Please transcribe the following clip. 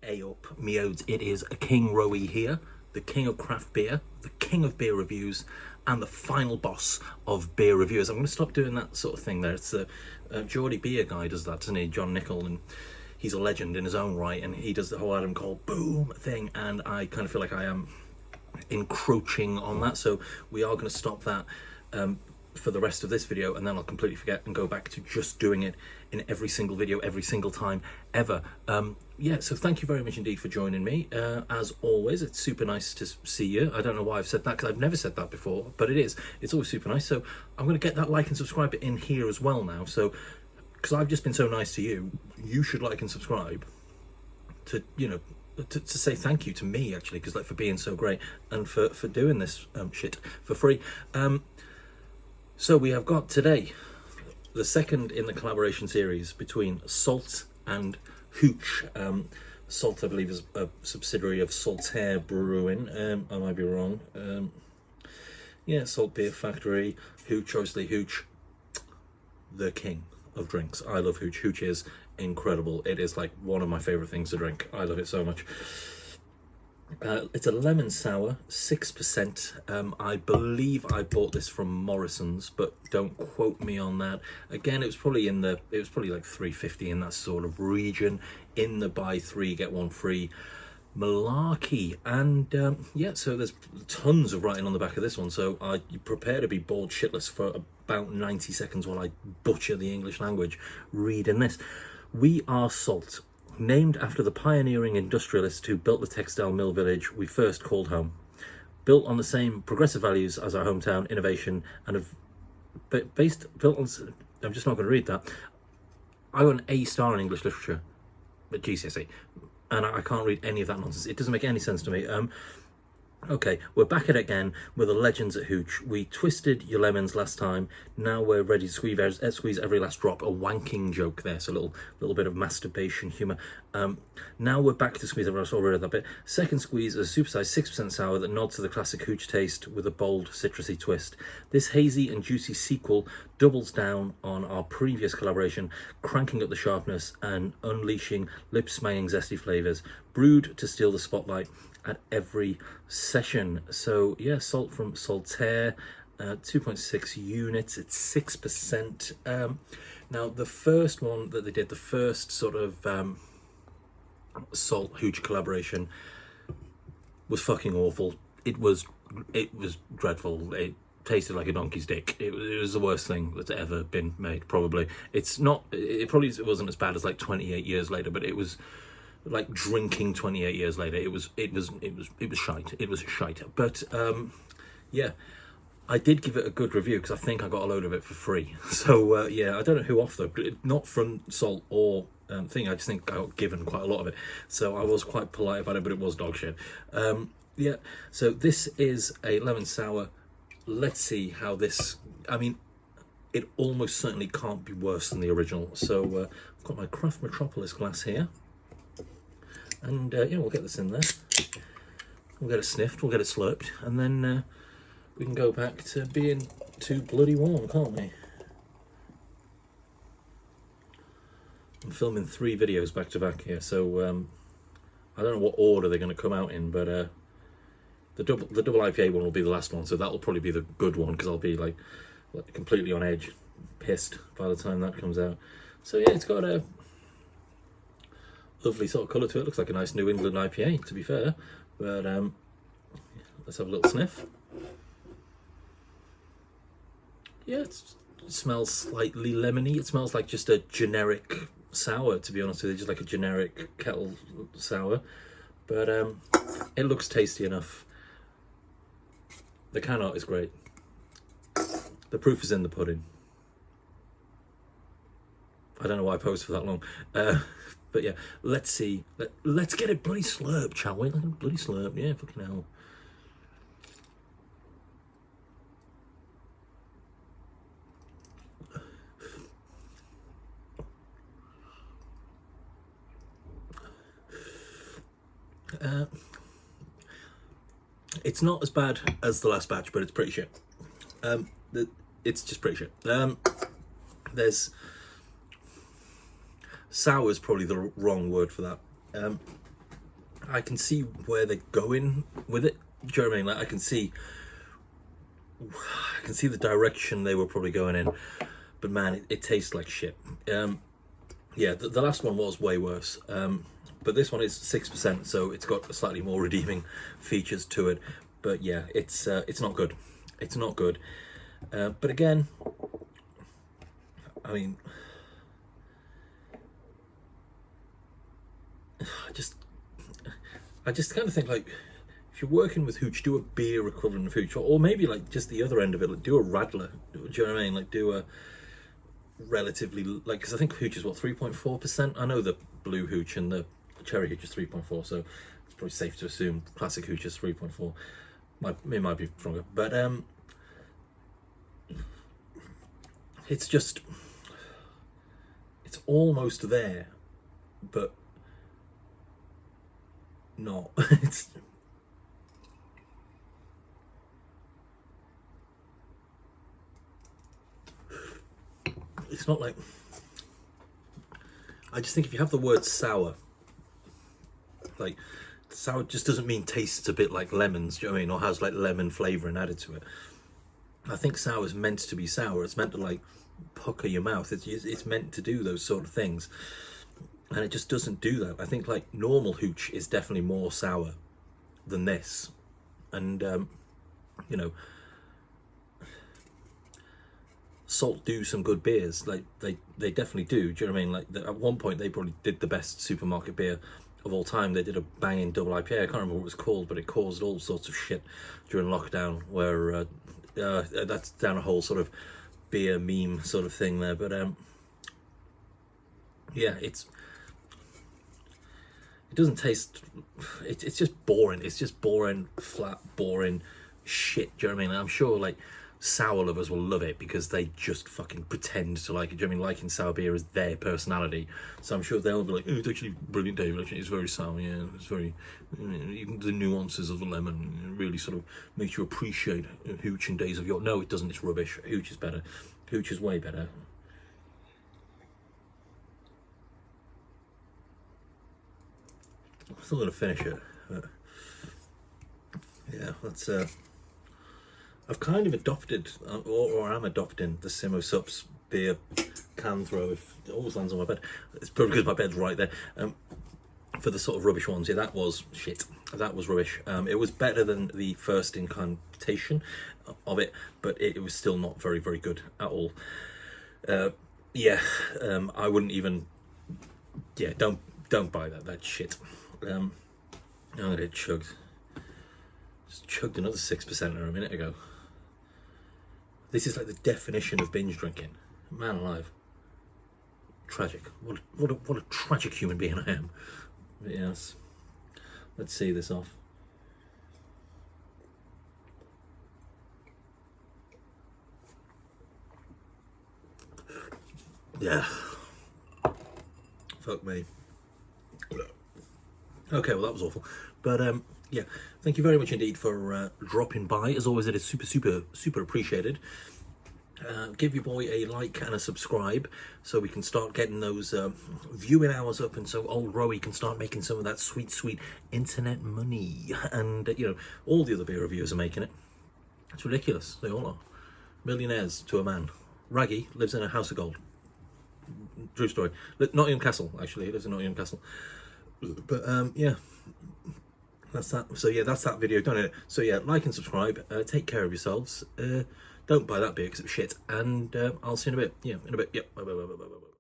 Hey up, me odes. It is King Rowie here, the king of craft beer, the king of beer reviews, and the final boss of beer reviewers. I'm going to stop doing that sort of thing there. It's the Geordie Beer guy does that, doesn't he? John Nichol, and he's a legend in his own right, and he does the whole Adam Cole boom thing, and I kind of feel like I am encroaching on that, so we are going to stop that for the rest of this video, and then I'll completely forget and go back to just doing it in every single video, every single time ever. Yeah, so thank you very much indeed for joining me. As always, it's super nice to see you. I don't know why I've said that, because I've never said that before, but it's always super nice. So I'm going to get that like and subscribe in here as well now. So, because I've just been so nice to you, you should like and subscribe to, you know, to say thank you to me, actually, because like for being so great and for doing this shit for free. So we have got today the second in the collaboration series between Salt and Hooch. Salt, I believe, is a subsidiary of Saltaire Brewing. I might be wrong. Yeah, Salt Beer Factory. Hooch, obviously Hooch, the king of drinks. I love Hooch. Hooch is incredible. It is like one of my favorite things to drink. I love it so much. It's a lemon sour, 6%. I believe I bought this from Morrisons, but don't quote me on that. Again, it was probably like $3.50 in that sort of region, in the buy three get one free malarkey. And yeah, so there's tons of writing on the back of this one, so I prepare to be bored shitless for about 90 seconds while I butcher the English language reading this. We are Salt, named after the pioneering industrialist who built the textile mill village we first called home. Built on the same progressive values as our hometown, innovation, and built on... I'm just not going to read that. I got an A star in English literature at GCSE, and I can't read any of that nonsense. It doesn't make any sense to me. Okay, we're back at it again with the legends at Hooch. We twisted your lemons last time. Now we're ready to squeeze every last drop. A wanking joke there, so a little bit of masturbation humour. Now we're back to squeeze every last drop. Already that bit. Second squeeze is a supersized 6% sour that nods to the classic Hooch taste with a bold citrusy twist. This hazy and juicy sequel doubles down on our previous collaboration, cranking up the sharpness and unleashing lip-smaying zesty flavours, brewed to steal the spotlight at every session. So yeah, Salt from Saltaire, 2.6 units, it's 6%. Now the first one that they did, the first sort of Salt Hooch collaboration, was fucking awful. It was dreadful. It tasted like a donkey's dick. It was the worst thing that's ever been made, probably. It probably wasn't as bad as like 28 years later, but it was like drinking 28 years later. It was shite. It was shite. But yeah, I did give it a good review because I think I got a load of it for free. So yeah, I don't know who off though, not from Salt or thing. I just think I got given quite a lot of it, so I was quite polite about it, but it was dog shit. Yeah, so this is a lemon sour. Let's see how this, I mean, it almost certainly can't be worse than the original. So I've got my Craft Metropolis glass here. And yeah, we'll get this in there. We'll get it sniffed, we'll get it slurped, and then we can go back to being too bloody warm, can't we? I'm filming 3 videos back to back here, so I don't know what order they're going to come out in, but the double IPA one will be the last one, so that'll probably be the good one, because I'll be like completely on edge, pissed by the time that comes out. So yeah, it's got a lovely sort of colour to it. Looks like a nice New England IPA, to be fair. But let's have a little sniff. Yeah, it smells slightly lemony. It smells like just a generic sour, to be honest with you, just like a generic kettle sour. But it looks tasty enough. The can art is great. The proof is in the pudding. I don't know why I posed for that long. But yeah, let's see. Let's get it bloody slurped, shall we? Bloody slurp, yeah, fucking hell. It's not as bad as the last batch, but it's pretty shit. It's just pretty shit. There's... sour is probably the wrong word for that. I can see where they're going with it. Do you know what I mean? Like I can see the direction they were probably going in, but man, it tastes like shit. Yeah, the last one was way worse, but this one is 6%, so it's got slightly more redeeming features to it. But yeah, it's not good. It's not good. But again, I mean, I just kind of think, like, if you're working with Hooch, do a beer equivalent of Hooch, or maybe like just the other end of it, like do a Radler. Do you know what I mean? Like do a relatively, like, because I think Hooch is what, 3.4%. I know the blue Hooch and the cherry Hooch is 3.4, so it's probably safe to assume classic Hooch is 3.4. It might be stronger, but it's just, it's almost there, but not. It's not like, I just think if you have the word sour, like sour just doesn't mean tastes a bit like lemons, do you know what I mean, or has like lemon flavouring added to it. I think sour is meant to be sour. It's meant to like pucker your mouth. It's meant to do those sort of things, and it just doesn't do that. I think like normal Hooch is definitely more sour than this, and you know, Salt do some good beers, like they definitely do. Do you know what I mean? Like at one point they probably did the best supermarket beer of all time. They did a banging double IPA. I can't remember what it was called, but it caused all sorts of shit during lockdown. Where that's down a whole sort of beer meme sort of thing there. But yeah, it doesn't taste. It's just boring. It's just boring, flat, boring shit. Do you know what I mean? I'm sure like sour lovers will love it because they just fucking pretend to like it. Do you know what I mean? Liking sour beer is their personality. So I'm sure they'll be like, oh, it's actually brilliant, David. Actually, it's very sour. Yeah, it's very, even the nuances of the lemon really sort of makes you appreciate Hooch in Days of Yore. No, it doesn't. It's rubbish. Hooch is better. Hooch is way better. I'm still gonna finish it. But yeah, that's I've kind of adopted, or am adopting, the Simo Sups beer can throw. If it always lands on my bed, it's probably because my bed's right there. For the sort of rubbish ones, yeah, that was shit. That was rubbish. It was better than the first incantation of it, but it was still not very, very good at all. Yeah, I wouldn't even. Yeah, don't buy that. That's shit. I'm gonna get chugged. Just chugged another 6% a minute ago. This is like the definition of binge drinking. Man alive. Tragic. What a tragic human being I am. But yes. Let's see this off. Yeah. Fuck me. Okay, well that was awful. But yeah, thank you very much indeed for dropping by. As always, it is super appreciated. Give your boy a like and a subscribe so we can start getting those viewing hours up, and so old Rowie can start making some of that sweet internet money. And you know, all the other beer reviewers are making it. It's ridiculous. They all are millionaires to a man. Raggy lives in a house of gold. True story. Nottingham Castle, actually. He lives in Nottingham Castle. But yeah, that's that. So yeah, that's that video done. So yeah, like and subscribe. Take care of yourselves. Don't buy that beer because it's shit. And I'll see you in a bit. Yeah, in a bit. Yep. Bye.